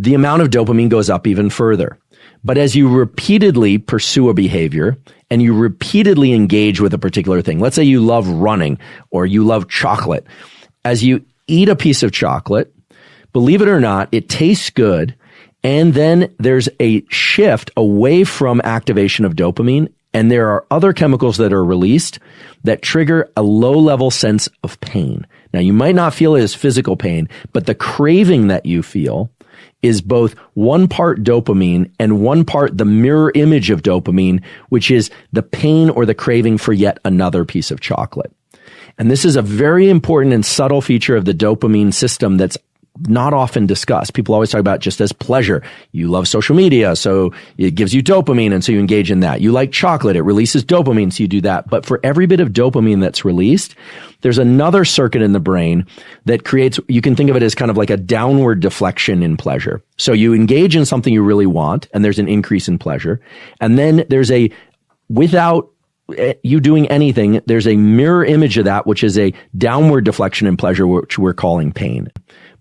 the amount of dopamine goes up even further. But as you repeatedly pursue a behavior and you repeatedly engage with a particular thing, let's say you love running or you love chocolate. As you eat a piece of chocolate, believe it or not, it tastes good. And then there's a shift away from activation of dopamine. And there are other chemicals that are released that trigger a low-level sense of pain. Now, you might not feel it as physical pain, but the craving that you feel is both one part dopamine and one part the mirror image of dopamine, which is the pain or the craving for yet another piece of chocolate. And this is a very important and subtle feature of the dopamine system that's not often discussed. People always talk about just as pleasure. You love social media, so it gives you dopamine, and so you engage in that. You like chocolate, it releases dopamine, so you do that. But for every bit of dopamine that's released, there's another circuit in the brain that creates, you can think of it as kind of like a downward deflection in pleasure. So you engage in something you really want, and there's an increase in pleasure. And then there's without you doing anything, there's a mirror image of that, which is a downward deflection in pleasure, which we're calling pain.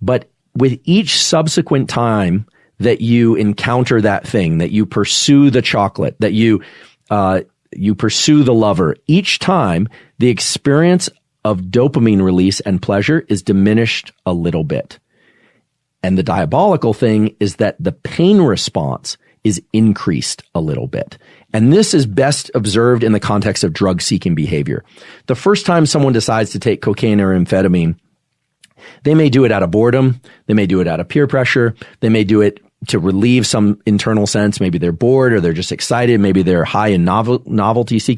But with each subsequent time that you encounter that thing, that you pursue the chocolate, that you pursue the lover, each time the experience of dopamine release and pleasure is diminished a little bit. And the diabolical thing is that the pain response is increased a little bit. And this is best observed in the context of drug-seeking behavior. The first time someone decides to take cocaine or amphetamine, they may do it out of boredom. They may do it out of peer pressure. They may do it to relieve some internal sense. Maybe they're bored or they're just excited. Maybe they're high in novelty seeking.